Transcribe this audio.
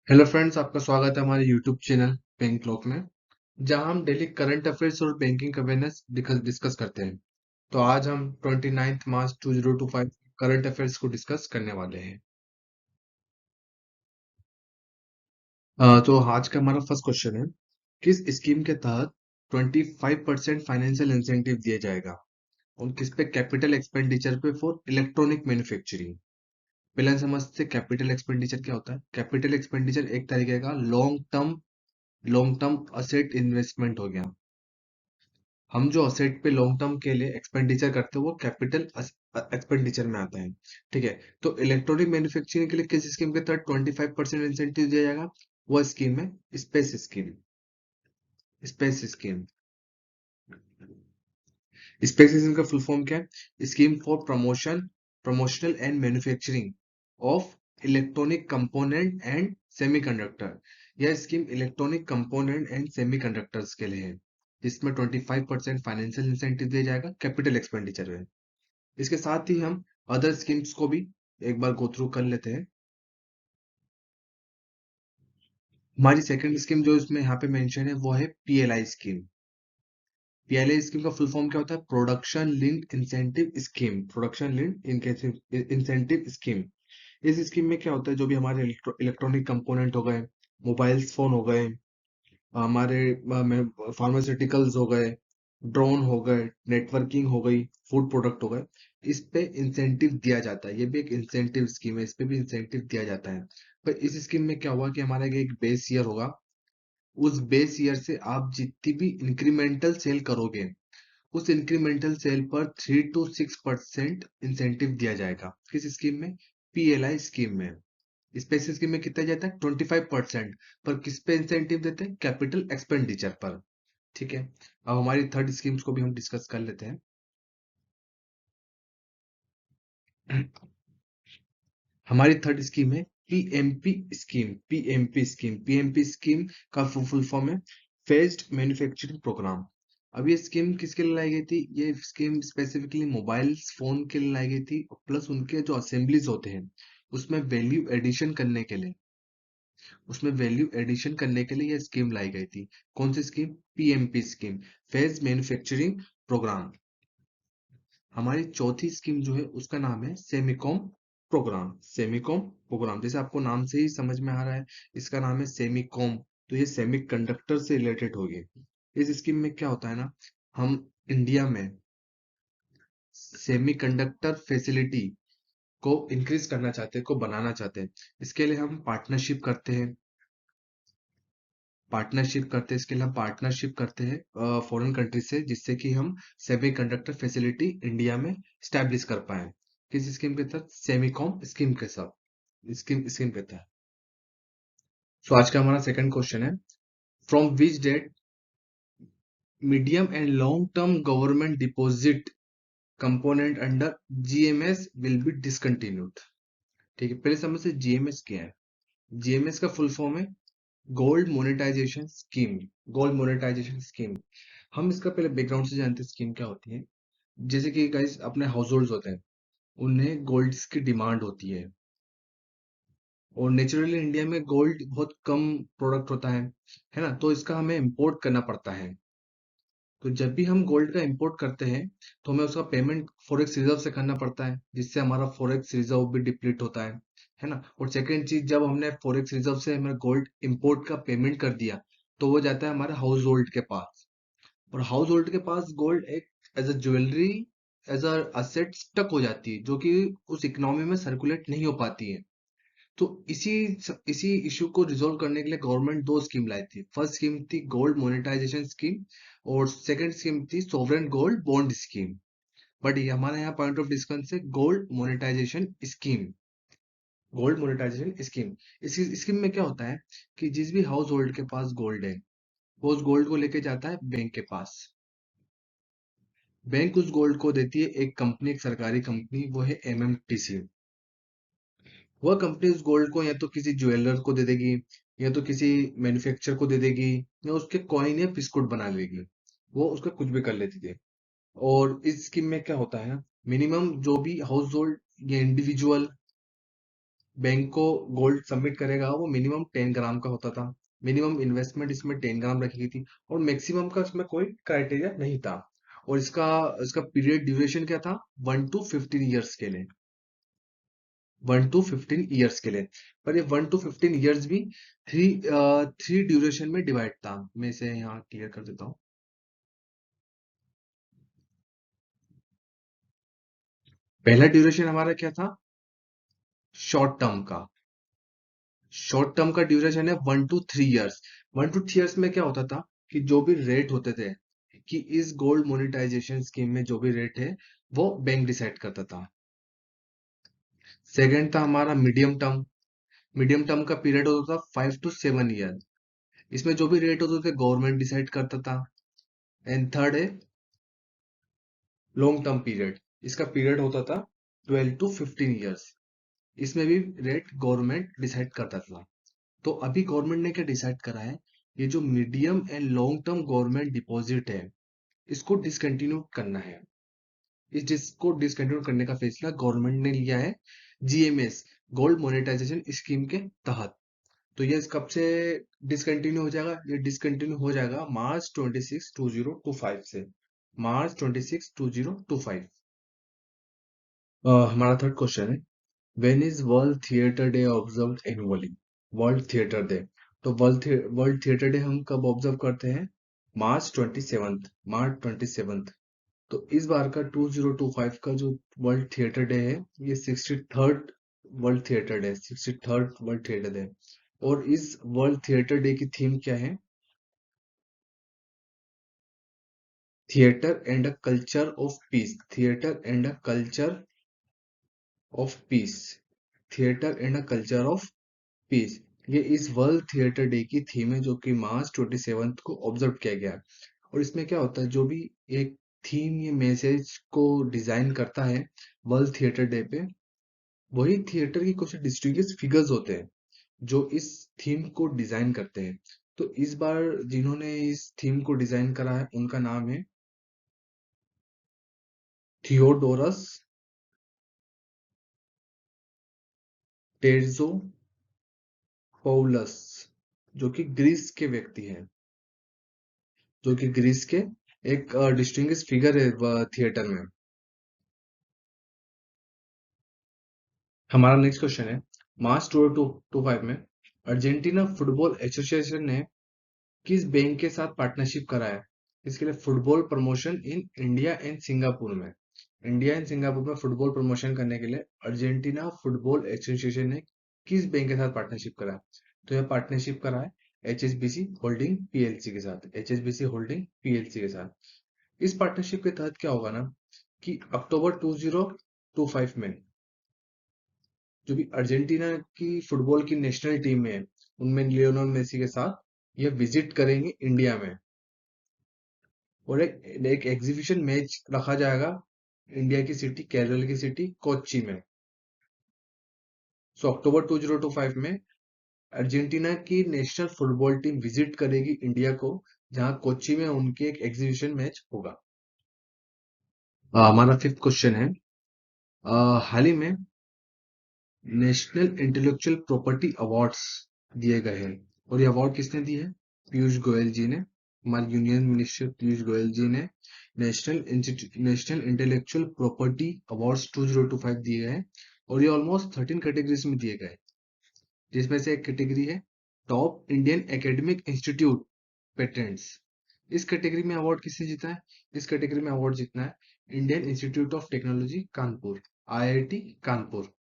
Hello friends, आपका स्वागत है हमारे यूट्यूब चैनल बैंक क्लॉक में, जहां हम डेली करंट अफेयर्स और बैंकिंग अवेयरनेस डिस्कस करते हैं। तो आज हम 29 मार्च 2025 करंट अफेयर्स को डिस्कस करने वाले हैं। तो आज का हमारा फर्स्ट क्वेश्चन है, किस स्कीम के तहत 25% फाइनेंशियल इंसेंटिव दिया जाएगा और किस पे? कैपिटल एक्सपेंडिचर पे फॉर इलेक्ट्रॉनिक मैन्युफैक्चरिंग। पहले हम समझते हैं कैपिटल एक्सपेंडिचर क्या होता है। कैपिटल एक्सपेंडिचर एक तरीके का लॉन्ग टर्म असेट इन्वेस्टमेंट हो गया। हम जो असेट पे लॉन्ग टर्म के लिए एक्सपेंडिचर करते हैं वो कैपिटल एक्सपेंडिचर में आता है। ठीक है। तो इलेक्ट्रॉनिक मैन्युफैक्चरिंग के लिए किस स्कीम के तहत 25% इंसेंटिव दिया जाएगा? वो स्कीम है space scheme. Space scheme. Space scheme का फुल फॉर्म क्या है? Scheme for promotional and manufacturing of electronic component and semiconductor. यह scheme electronic component and semiconductors के लिए है, जिसमें 25% फाइनेंशियल इंसेंटिव दिया जाएगा कैपिटल एक्सपेंडिचर में। इसके साथ ही हम अदर स्कीम्स को भी एक बार गो थ्रू कर लेते हैं। हमारी सेकंड स्कीम जो इसमें यहाँ पे मेंशन है वो है पीएलआई स्कीम। पीएलआई स्कीम का फुल फॉर्म क्या होता है? Production linked incentive scheme. Production linked incentive scheme. इस स्कीम में क्या होता है, जो भी हमारे इलेक्ट्रॉनिक कंपोनेंट हो गए, मोबाइल फोन हो गए, हमारे फार्मास्यूटिकल्स हो गए, ड्रोन हो गए, नेटवर्किंग हो गई, फूड प्रोडक्ट हो गए, इस पे इंसेंटिव दिया जाता है। ये भी एक इंसेंटिव स्कीम है, इस पे भी इंसेंटिव दिया जाता है। पर इस स्कीम में क्या हुआ कि हमारा एक बेस ईयर होगा। उस बेस ईयर से आप जितनी भी इंक्रीमेंटल सेल करोगे, उस इंक्रीमेंटल सेल पर 3 to 6% इंसेंटिव दिया जाएगा। किस स्कीम में? पीएलआई स्कीम में। स्पेस स्कीम में कितना जाता है? 25%। पर किस पे इंसेंटिव देते हैं? कैपिटल एक्सपेंडिचर पर। ठीक है। अब हमारी थर्ड स्कीम्स को भी हम डिस्कस कर लेते हैं। हमारी थर्ड स्कीम है पीएमपी स्कीम। पीएमपी स्कीम का फुल फॉर्म है फेज्ड मैन्युफैक्चरिंग प्रोग्राम। अब ये स्कीम किसके लिए लाई गई थी? ये स्कीम स्पेसिफिकली मोबाइल फोन के लिए लाई गई थी, प्लस उनके जो असेंबलीज होते हैं उसमें वैल्यू एडिशन करने के लिए ये स्कीम लाई गई थी। कौन सी scheme? PMP scheme, phase manufacturing programme. हमारी चौथी स्कीम जो है उसका नाम है सेमिकॉम प्रोग्राम। सेमिकॉम प्रोग्राम, जैसे आपको नाम से ही समझ में आ रहा है, इसका नाम है सेमिकॉम, तो ये सेमी कंडक्टर से रिलेटेड होगी। इस स्कीम में क्या होता है ना, हम इंडिया में सेमीकंडक्टर फैसिलिटी को इंक्रीज करना चाहते हैं, को बनाना चाहते हैं। इसके लिए हम पार्टनरशिप करते हैं फॉरेन कंट्री से, जिससे कि हम सेमीकंडक्टर फैसिलिटी इंडिया में स्टैब्लिश कर पाए। किस स्कीम के तहत? सेमीकॉम स्कीम के साथ, स्कीम के तहत। सो आज का हमारा सेकंड क्वेश्चन है, from which date medium and long term government deposit component under GMS will be discontinued. ठीक है, पहले समझते जीएमएस क्या है। जीएमएस का फुल फॉर्म है gold monetization scheme. Gold monetization scheme. हम इसका पहले बैकग्राउंड से जानते हैं स्कीम क्या होती है। जैसे कि गाइस अपने हाउस होल्ड होते हैं, उन्हें गोल्ड की डिमांड होती और नेचुरली इंडिया में गोल्ड बहुत कम प्रोडक्ट होता है ना, तो इसका हमें इंपोर्ट करना पड़ता है। तो जब भी हम गोल्ड का इंपोर्ट करते हैं तो हमें उसका पेमेंट फॉरेक्स रिजर्व से करना पड़ता है, जिससे हमारा फॉरेक्स रिजर्व भी डिप्लीट होता है ना। और सेकेंड चीज, जब हमने फॉरेक्स रिजर्व से हमें गोल्ड इंपोर्ट का पेमेंट कर दिया, तो वो जाता है हमारे हाउस होल्ड के पास। और हाउस होल्ड के पास गोल्ड एक as a jewellery, as a asset stuck हो जाती है, जो कि उस इकोनॉमी में सर्कुलेट नहीं हो पाती है। तो इसी इशू को रिजोल्व करने के लिए गवर्नमेंट दो स्कीम लाई थी। फर्स्ट स्कीम थी गोल्ड मोनेटाइजेशन स्कीम और सेकंड स्कीम थी sovereign gold bond scheme. But ये हमारे यहाँ पॉइंट ऑफ डिस्कशन से स्कीम गोल्ड मोनेटाइजेशन स्कीम। इस स्कीम में क्या होता है कि जिस भी हाउस होल्ड के पास गोल्ड है, वो उस गोल्ड को लेके जाता है बैंक के पास। बैंक उस गोल्ड को देती है एक कंपनी, एक सरकारी कंपनी, वो है एमएमटीसी। वह कंपनी उस गोल्ड को या तो किसी ज्वेलर को दे देगी, या तो किसी मैन्युफैक्चरर को दे देगी, या उसके कॉइन या बिस्कुट बना लेगी। वो उसका कुछ भी कर लेती थी। और इस स्कीम में क्या होता है, मिनिमम जो भी हाउस होल्ड या इंडिविजुअल बैंक को गोल्ड सबमिट करेगा वो मिनिमम 10 ग्राम का होता था। मिनिमम इन्वेस्टमेंट इसमें 10 ग्राम रखी गई थी और मैक्सिमम का इसमें कोई क्राइटेरिया नहीं था। और इसका इसका पीरियड ड्यूरेशन क्या था? 1 to 15 ईयर्स के लिए। 1 to 15 ईयर्स के लिए। पर ये 1 to 15 ईयर्स भी थ्री थ्री ड्यूरेशन में डिवाइड था। मैं इसे यहाँ क्लियर कर देता हूँ। पहला ड्यूरेशन हमारा क्या था? शॉर्ट टर्म का। शॉर्ट टर्म का ड्यूरेशन है 1 to 3 ईयर्स। 1 to 3 ईयर्स में क्या होता था कि जो भी रेट होते थे कि इस गोल्ड मोनेटाइजेशन स्कीम में जो भी रेट है वो बैंक डिसाइड करता था। सेकंड था हमारा मीडियम टर्म। मीडियम टर्म का पीरियड होता था 5 to 7 ईयर। इसमें जो भी रेट होते थे गवर्नमेंट डिसाइड करता था। एंड थर्ड है लॉन्ग टर्म पीरियड। इसका पीरियड होता था 12 to 15 ईयर्स। इसमें भी रेट गवर्नमेंट डिसाइड करता था। तो अभी गवर्नमेंट ने क्या डिसाइड करा है? ये जो medium and long term government deposit है इसको डिसकंटिन्यू करना है। इस जिसको डिसकंटिन्यू करने का फैसला गवर्नमेंट ने लिया है जीएमएस गोल्ड मोनेटाइजेशन स्कीम के तहत। तो ये कब से डिसकंटिन्यू हो जाएगा? ये डिसकंटिन्यू हो जाएगा मार्च 26 2025 से। मार्च 26 2025। हमारा थर्ड क्वेश्चन है, when is world theatre day observed annually? World theatre day. तो वर्ल्ड थिएटर डे हम कब ऑब्जर्व करते हैं? मार्च 27। तो इस बार का 2025 का जो वर्ल्ड थिएटर डे है ये 63rd world theatre day, 63rd world theatre day. और इस वर्ल्ड थिएटर डे की थीम क्या है? Theatre and a culture of peace. Theatre and a culture of peace. Theatre and a culture of peace. ये इस world theatre day की theme है जो कि मार्च 27 को ऑब्जर्व किया गया है। और इसमें क्या होता है, जो भी एक थीम या मैसेज को डिजाइन करता है वर्ल्ड थिएटर डे पे, वही थिएटर की कुछ डिस्टिंग्विश फिगर्स होते हैं जो इस थीम को डिजाइन करते हैं। तो इस बार जिन्होंने इस थीम को डिजाइन करा है उनका नाम है थियोडोरस टेर्जो पौलस, जो कि ग्रीस के व्यक्ति हैं। जो कि ग्रीस के एक डिस्टिंग्विश फिगर है थिएटर में। हमारा नेक्स्ट क्वेश्चन है, मार्च 2025 में अर्जेंटीना फुटबॉल एसोसिएशन ने किस बैंक के साथ पार्टनरशिप करा है? इसके लिए football promotion in India and Singapore में। इंडिया एंड सिंगापुर में फुटबॉल प्रमोशन करने के लिए अर्जेंटीना फुटबॉल एसोसिएशन ने किस बैंक के साथ पार्टनरशिप करा है? तो यह पार्टनरशिप करा है एचएसबीसी होल्डिंग पीएलसी के साथ। एचएसबीसी होल्डिंग पीएलसी के साथ। इस पार्टनरशिप के तहत क्या होगा ना कि अक्टूबर 2025 में जो भी अर्जेंटीना की फुटबॉल की नेशनल टीम है उनमें लियोनेल मेसी के साथ ये विजिट करेंगे इंडिया में। और एक एग्जीबिशन मैच रखा जाएगा इंडिया की सिटी, केरल की सिटी कोच्चि में। सो अक्टूबर 2025 में अर्जेंटीना की नेशनल फुटबॉल टीम विजिट करेगी इंडिया को, जहां कोच्चि में उनकी एक एग्जीबिशन मैच होगा। हमारा फिफ्थ क्वेश्चन है, हाल ही में नेशनल इंटेलेक्चुअल प्रॉपर्टी अवार्ड्स दिए गए हैं। और ये अवार्ड किसने दिए हैं? पीयूष गोयल जी ने। हमारे यूनियन मिनिस्टर पीयूष गोयल जी ने नेशनल इंटेलेक्चुअल प्रॉपर्टी अवार्ड्स 2025 दिए गए हैं। और ये ऑलमोस्ट 13 कैटेगरीज में दिए गए, जिसमें से एक कैटेगरी है top Indian academic institute patents. इस कैटेगरी में अवार्ड किसने जीता है? इस कैटेगरी में अवार्ड जीतना है Indian institute of technology Kanpur, IIT Kanpur.